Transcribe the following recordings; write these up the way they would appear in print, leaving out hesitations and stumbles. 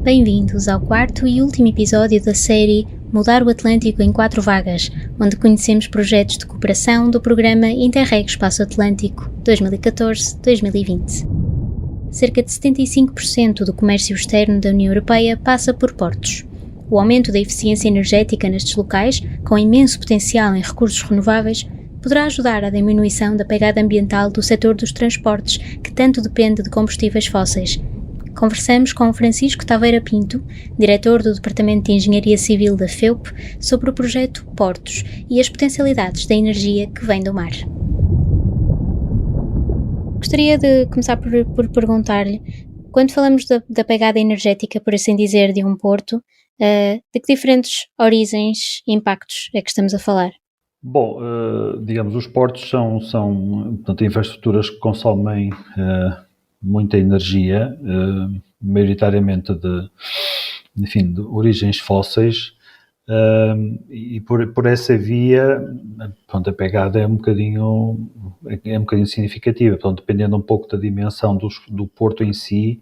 Bem-vindos ao quarto e último episódio da série Mudar o Atlântico em 4 vagas, onde conhecemos projetos de cooperação do programa Interreg Espaço Atlântico 2014-2020. Cerca de 75% do comércio externo da União Europeia passa por portos. O aumento da eficiência energética nestes locais, com imenso potencial em recursos renováveis, poderá ajudar à diminuição da pegada ambiental do setor dos transportes, que tanto depende de combustíveis fósseis. Conversamos com Francisco Taveira Pinto, diretor do Departamento de Engenharia Civil da FEUP, sobre o projeto Portos e as potencialidades da energia que vem do mar. Gostaria de começar por perguntar-lhe, quando falamos da pegada energética, por assim dizer, de um porto, de que diferentes origens e impactos é que estamos a falar? Bom, digamos, os portos são portanto, infraestruturas que consomem muita energia, maioritariamente de origens fósseis, e por essa via, portanto, a pegada é um bocadinho significativa, portanto, dependendo um pouco da dimensão do porto em si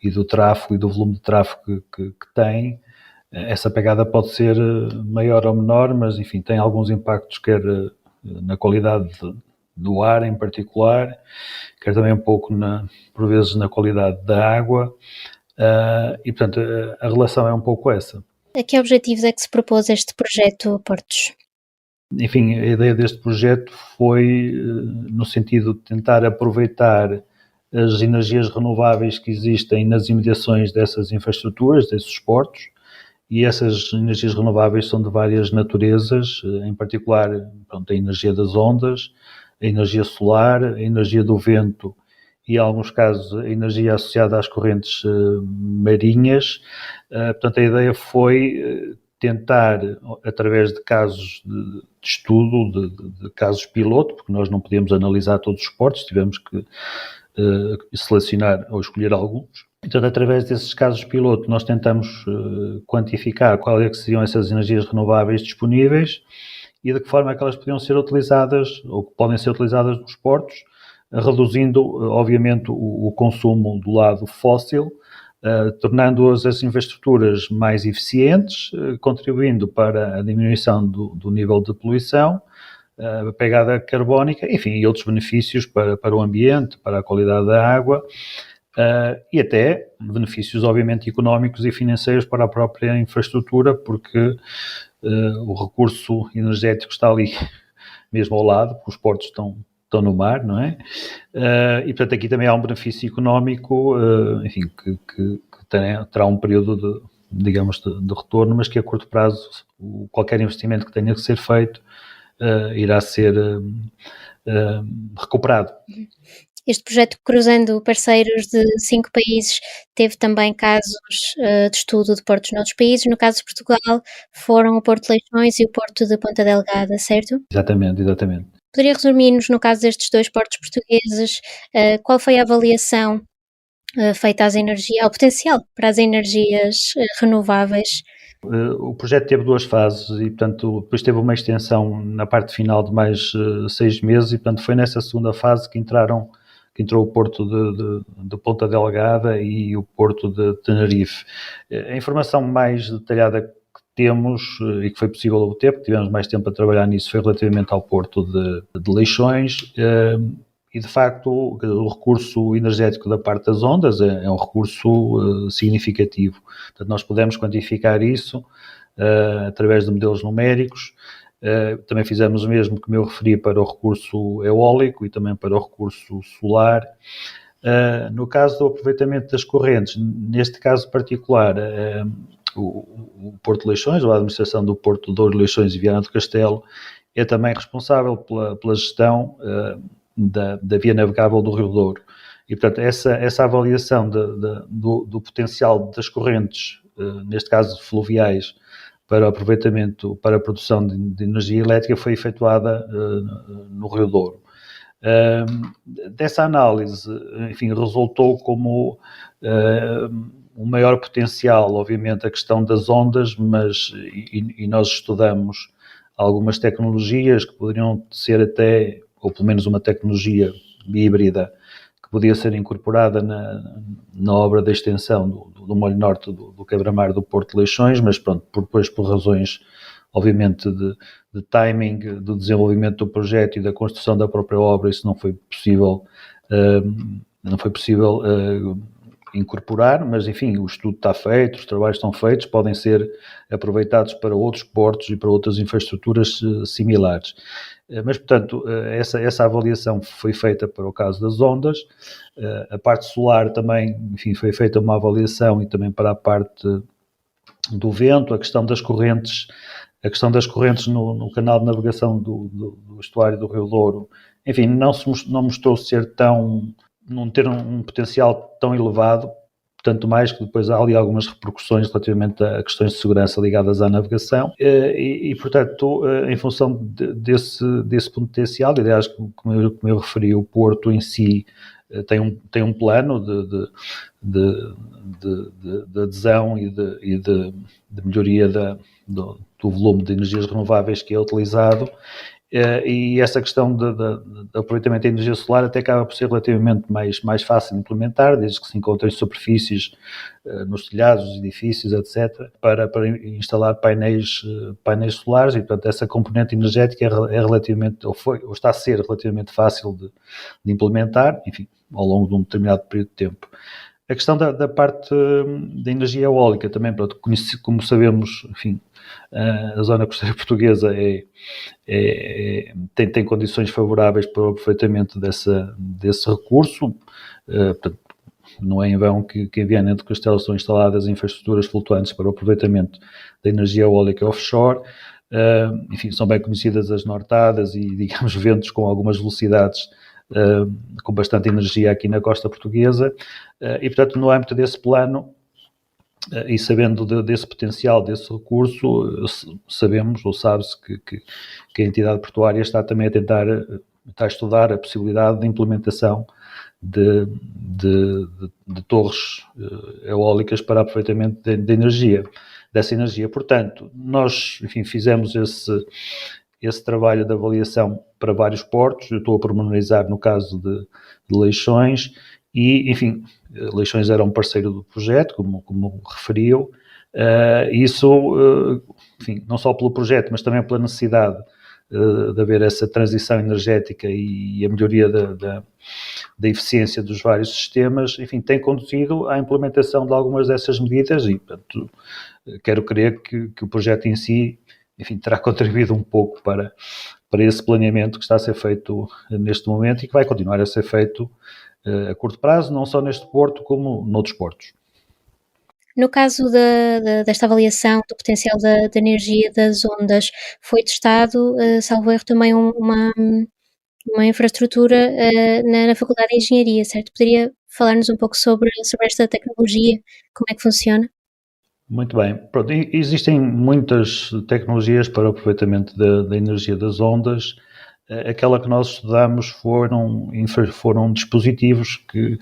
e do tráfego e do volume de tráfego que tem. Essa pegada pode ser maior ou menor, mas enfim, tem alguns impactos, quer na qualidade do ar em particular, quer também um pouco, por vezes, na qualidade da água, e portanto a relação é um pouco essa. A que objetivos é que se propôs este projeto Portos? Enfim, a ideia deste projeto foi no sentido de tentar aproveitar as energias renováveis que existem nas imediações dessas infraestruturas, desses portos, e essas energias renováveis são de várias naturezas, em particular, pronto, a energia das ondas, a energia solar, a energia do vento e, em alguns casos, a energia associada às correntes marinhas. Portanto, a ideia foi tentar, através de casos de estudo, de casos piloto, porque nós não podíamos analisar todos os portos, tivemos que selecionar ou escolher alguns. Então, através desses casos piloto, nós tentamos quantificar quais é que seriam essas energias renováveis disponíveis e de que forma é que elas podiam ser utilizadas ou que podem ser utilizadas nos portos, reduzindo, obviamente, o consumo do lado fóssil, tornando as infraestruturas mais eficientes, contribuindo para a diminuição do nível de poluição, a pegada carbónica, enfim, e outros benefícios para o ambiente, para a qualidade da água, e até benefícios, obviamente, económicos e financeiros para a própria infraestrutura, porque o recurso energético está ali mesmo ao lado, porque os portos estão no mar, não é? E, portanto, aqui também há um benefício económico, enfim, que terá um período de retorno, mas que a curto prazo, qualquer investimento que tenha que ser feito, irá ser recuperado. Este projeto, cruzando parceiros de 5 países, teve também casos de estudo de portos noutros países. No caso de Portugal, foram o Porto de Leixões e o Porto de Ponta Delgada, certo? Exatamente. Poderia resumir-nos, no caso destes 2 portos portugueses, qual foi a avaliação feita ao potencial para as energias renováveis? O projeto teve 2 fases e, portanto, depois teve uma extensão na parte final de mais 6 meses e, portanto, foi nessa segunda fase que entrou o Porto de Ponta Delgada e o Porto de Tenerife. A informação mais detalhada que temos e que foi possível obter, porque tivemos mais tempo a trabalhar nisso, foi relativamente ao Porto de Leixões. E, de facto, o recurso energético da parte das ondas é um recurso significativo. Portanto, nós podemos quantificar isso através de modelos numéricos. Também fizemos o mesmo que eu referi para o recurso eólico e também para o recurso solar. No caso do aproveitamento das correntes, neste caso particular, o Porto de Leixões, ou a administração do Porto de Douro, Leixões e Viana do Castelo, é também responsável pela gestão da via navegável do Rio Douro. E, portanto, essa avaliação do potencial das correntes, neste caso fluviais, para o aproveitamento, para a produção de energia elétrica, foi efetuada no Rio Douro. Dessa análise, enfim, resultou como um maior potencial, obviamente, a questão das ondas, mas e nós estudamos algumas tecnologias que poderiam ser até, ou pelo menos uma tecnologia híbrida, que podia ser incorporada na obra da extensão do molho norte do quebra-mar do Porto de Leixões, mas pronto, depois por razões, obviamente, de timing, do desenvolvimento do projeto e da construção da própria obra, isso não foi possível incorporar, mas enfim, o estudo está feito, os trabalhos estão feitos, podem ser aproveitados para outros portos e para outras infraestruturas similares. Mas, portanto, essa avaliação foi feita para o caso das ondas. A parte solar também, enfim, foi feita uma avaliação e também para a parte do vento, a questão das correntes no canal de navegação do estuário do Rio Douro, enfim, não mostrou não ter um potencial tão elevado, tanto mais que depois há ali algumas repercussões relativamente a questões de segurança ligadas à navegação e portanto, em função desse potencial, aliás, como eu referi, o Porto em si tem um plano de adesão e de melhoria do volume de energias renováveis que é utilizado. E essa questão de aproveitamento da energia solar até acaba por ser relativamente mais fácil de implementar, desde que se encontrem superfícies nos telhados dos edifícios, etc., para instalar painéis solares, e portanto essa componente energética é relativamente, ou está a ser relativamente fácil de implementar, enfim, ao longo de um determinado período de tempo. A questão da parte da energia eólica também, pronto, como sabemos, enfim, a zona costeira portuguesa tem condições favoráveis para o aproveitamento desse recurso. Portanto, não é em vão que em Viana do Castelo são instaladas infraestruturas flutuantes para o aproveitamento da energia eólica offshore. Enfim, são bem conhecidas as nortadas e, digamos, ventos com algumas velocidades com bastante energia aqui na costa portuguesa. E, portanto, no âmbito desse plano, e sabendo desse potencial, desse recurso, sabemos ou sabe-se que a entidade portuária está também a estudar a possibilidade de implementação de torres eólicas para aproveitamento dessa energia. Portanto, nós, enfim, fizemos esse trabalho de avaliação para vários portos. Eu estou a pormenorizar no caso de Leixões e, enfim, Leixões era um parceiro do projeto, como referiu. Isso, enfim, não só pelo projeto, mas também pela necessidade de haver essa transição energética e a melhoria da eficiência dos vários sistemas, enfim, tem conduzido à implementação de algumas dessas medidas e, portanto, quero crer que o projeto em si, enfim, terá contribuído um pouco para esse planeamento que está a ser feito neste momento e que vai continuar a ser feito a curto prazo, não só neste porto como noutros portos. No caso desta avaliação do potencial da energia das ondas, foi testado, salvo erro, também uma infraestrutura na Faculdade de Engenharia, certo? Poderia falar-nos um pouco sobre esta tecnologia, como é que funciona? Muito bem. Pronto, existem muitas tecnologias para o aproveitamento da energia das ondas. Aquela que nós estudamos foram dispositivos que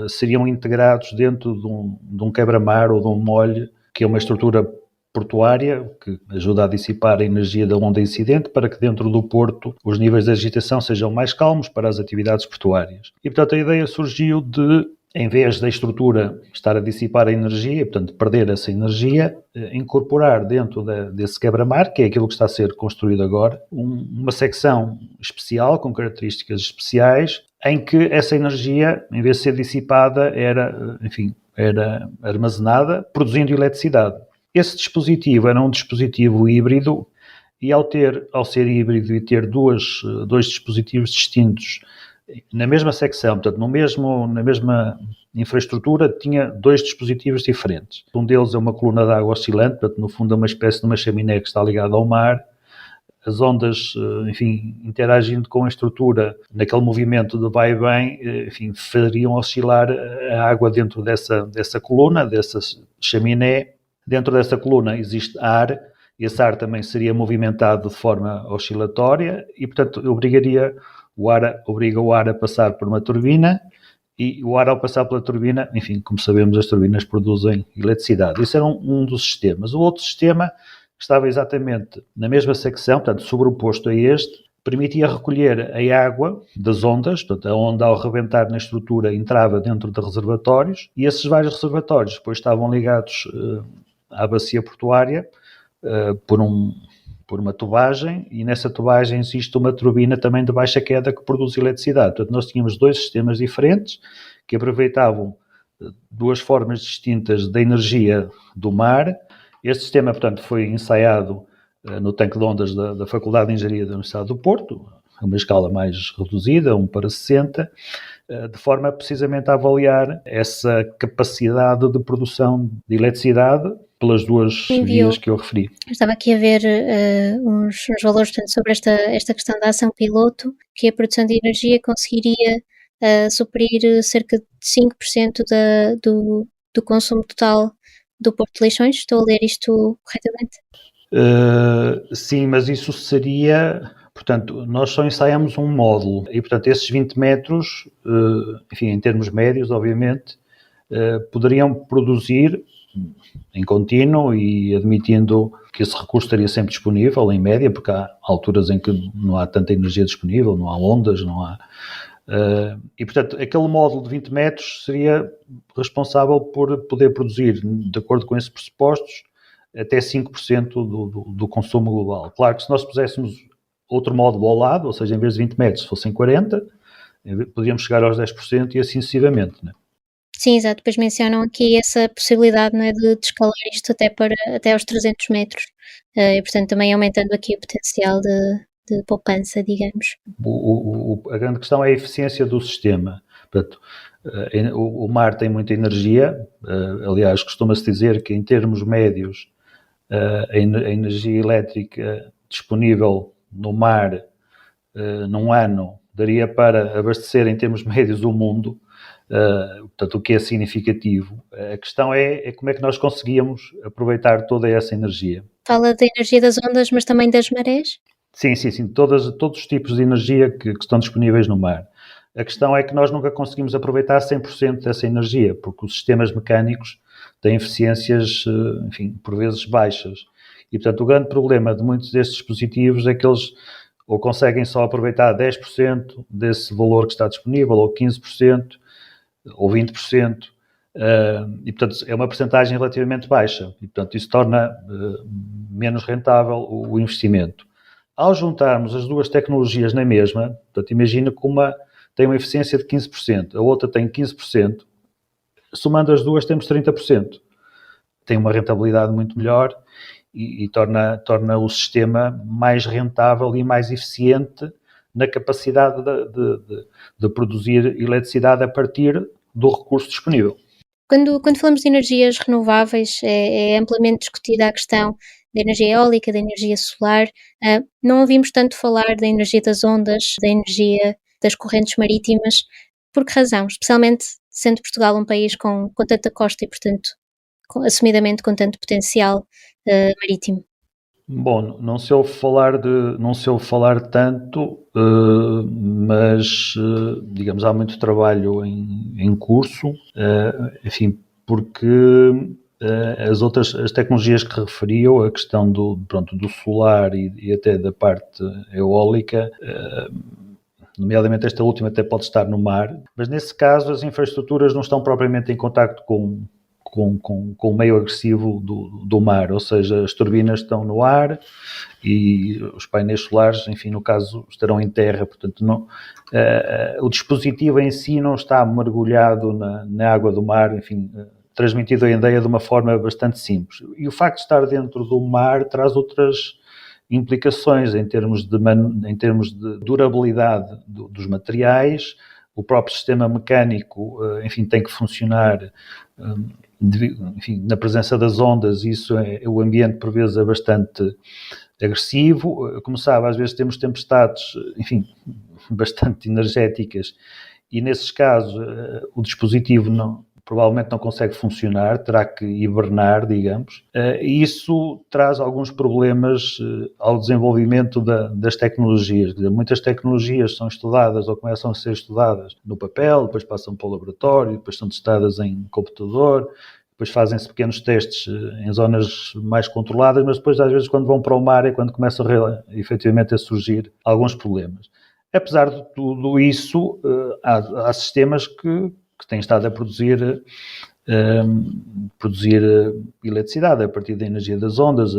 seriam integrados dentro de um quebra-mar ou de um molho, que é uma estrutura portuária que ajuda a dissipar a energia da onda incidente para que dentro do porto os níveis de agitação sejam mais calmos para as atividades portuárias. E, portanto, a ideia surgiu de, em vez da estrutura estar a dissipar a energia, portanto, perder essa energia, incorporar dentro desse quebra-mar, que é aquilo que está a ser construído agora, uma secção especial, com características especiais, em que essa energia, em vez de ser dissipada, era armazenada, produzindo eletricidade. Esse dispositivo era um dispositivo híbrido e ao ser híbrido e ter dois dispositivos distintos na mesma secção, portanto, na mesma infraestrutura, tinha dois dispositivos diferentes. Um deles é uma coluna de água oscilante, portanto, no fundo é uma espécie de uma chaminé que está ligada ao mar. As ondas, enfim, interagindo com a estrutura, naquele movimento de vai e vem, enfim, fariam oscilar a água dentro dessa coluna, dessa chaminé. Dentro dessa coluna existe ar, e esse ar também seria movimentado de forma oscilatória e, portanto, obriga o ar a passar por uma turbina e o ar ao passar pela turbina, enfim, como sabemos, as turbinas produzem eletricidade. Isso era um dos sistemas. O outro sistema estava exatamente na mesma secção, portanto, sobreposto a este, permitia recolher a água das ondas, portanto, a onda ao rebentar na estrutura entrava dentro de reservatórios e esses vários reservatórios depois estavam ligados à bacia portuária por uma tubagem, e nessa tubagem existe uma turbina também de baixa queda que produz eletricidade. Portanto, nós tínhamos dois sistemas diferentes que aproveitavam duas formas distintas da energia do mar. Este sistema, portanto, foi ensaiado no tanque de ondas da Faculdade de Engenharia da Universidade do Porto, a uma escala mais reduzida, 1:60, de forma precisamente a avaliar essa capacidade de produção de eletricidade pelas duas vias que eu referi. Estava aqui a ver uns valores, portanto, sobre esta questão da ação piloto, que a produção de energia conseguiria suprir cerca de 5% do consumo total do Porto de Leixões. Estou a ler isto corretamente? Sim, mas isso seria... Portanto, nós só ensaiamos um módulo e, portanto, esses 20 metros, enfim, em termos médios, obviamente, poderiam produzir em contínuo e admitindo que esse recurso estaria sempre disponível, em média, porque há alturas em que não há tanta energia disponível, não há ondas, não há... e, portanto, aquele módulo de 20 metros seria responsável por poder produzir, de acordo com esses pressupostos, até 5% do consumo global. Claro que se nós puséssemos outro módulo ao lado, ou seja, em vez de 20 metros fossem 40, podíamos chegar aos 10% e assim sucessivamente, não é? Sim, exato. Depois mencionam aqui essa possibilidade, não é, de escalar isto até aos 300 metros. E, portanto, também aumentando aqui o potencial de poupança, digamos. A grande questão é a eficiência do sistema. Portanto, o mar tem muita energia. Aliás, costuma-se dizer que em termos médios a energia elétrica disponível no mar num ano daria para abastecer em termos médios o mundo, portanto, o que é significativo. A questão é como é que nós conseguíamos aproveitar toda essa energia. Fala da energia das ondas, mas também das marés? Sim, todos os tipos de energia que estão disponíveis no mar. A questão é que nós nunca conseguimos aproveitar 100% dessa energia, porque os sistemas mecânicos têm eficiências, enfim, por vezes baixas. E, portanto, o grande problema de muitos destes dispositivos é que eles ou conseguem só aproveitar 10% desse valor que está disponível, ou 15%, ou 20%, e, portanto, é uma percentagem relativamente baixa. E, portanto, isso torna menos rentável o investimento. Ao juntarmos as duas tecnologias na mesma, portanto, imagina que uma tem uma eficiência de 15%, a outra tem 15%, somando as duas temos 30%. Tem uma rentabilidade muito melhor e torna o sistema mais rentável e mais eficiente na capacidade de produzir eletricidade a partir do recurso disponível. Quando falamos de energias renováveis, é amplamente discutida a questão da energia eólica, da energia solar. Não ouvimos tanto falar da energia das ondas, da energia das correntes marítimas. Por que razão? Especialmente sendo Portugal um país com tanta costa e, portanto, assumidamente com tanto potencial marítimo. Bom, não se ouve falar tanto, mas, digamos, há muito trabalho em curso, enfim, porque as tecnologias que referiu, a questão do solar e até da parte eólica, nomeadamente esta última até pode estar no mar, mas nesse caso as infraestruturas não estão propriamente em contacto com o meio agressivo do mar, ou seja, as turbinas estão no ar e os painéis solares, enfim, no caso, estarão em terra, portanto, não, o dispositivo em si não está mergulhado na água do mar, enfim, transmitido a ideia de uma forma bastante simples. E o facto de estar dentro do mar traz outras implicações em termos de durabilidade dos materiais. O próprio sistema mecânico, enfim, tem que funcionar, enfim, na presença das ondas. Isso o ambiente por vezes é bastante agressivo. Como sabe, às vezes temos tempestades, enfim, bastante energéticas, e nesses casos o dispositivo provavelmente não consegue funcionar, terá que hibernar, digamos, e isso traz alguns problemas ao desenvolvimento das tecnologias. Muitas tecnologias são estudadas ou começam a ser estudadas no papel, depois passam para o laboratório, depois são testadas em computador, depois fazem-se pequenos testes em zonas mais controladas, mas depois às vezes quando vão para o mar é quando começam efetivamente a surgir alguns problemas. Apesar de tudo isso, há sistemas que têm estado a produzir eletricidade a partir da energia das ondas.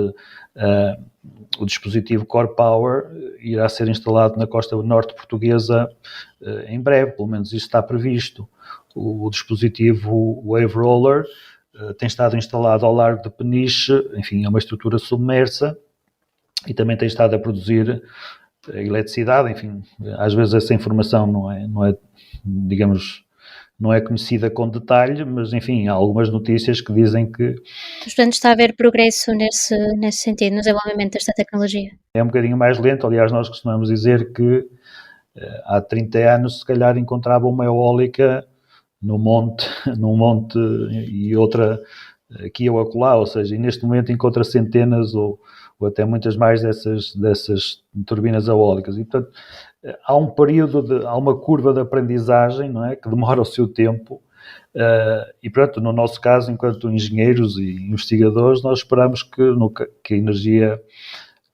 O dispositivo Core Power irá ser instalado na costa norte portuguesa em breve, pelo menos isso está previsto. O dispositivo Wave Roller tem estado instalado ao largo de Peniche, enfim, é uma estrutura submersa e também tem estado a produzir eletricidade. Enfim, às vezes essa informação não é, digamos, não é conhecida com detalhe, mas enfim, há algumas notícias que dizem que... Portanto, está a haver progresso nesse sentido, no desenvolvimento desta tecnologia? É um bocadinho mais lento. Aliás, nós costumamos dizer que há 30 anos se calhar encontrava uma eólica num monte e outra aqui ou acolá, ou seja, e neste momento encontra centenas ou até muitas mais dessas turbinas eólicas. E, portanto, há um período, há uma curva de aprendizagem, não é, que demora o seu tempo, e, pronto, no nosso caso, enquanto engenheiros e investigadores, nós esperamos que o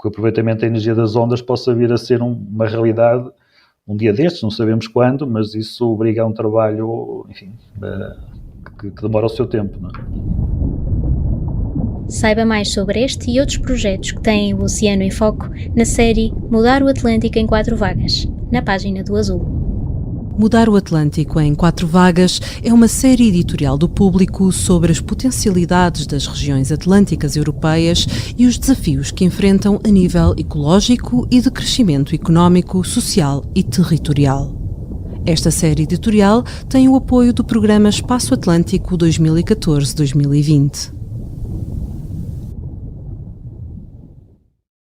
aproveitamento da energia das ondas possa vir a ser uma realidade um dia destes, não sabemos quando, mas isso obriga a um trabalho, enfim, que demora o seu tempo, não é? Saiba mais sobre este e outros projetos que têm o Oceano em Foco na série Mudar o Atlântico em 4 Vagas, na página do Azul. Mudar o Atlântico em 4 Vagas é uma série editorial do Público sobre as potencialidades das regiões atlânticas europeias e os desafios que enfrentam a nível ecológico e de crescimento económico, social e territorial. Esta série editorial tem o apoio do programa Espaço Atlântico 2014-2020.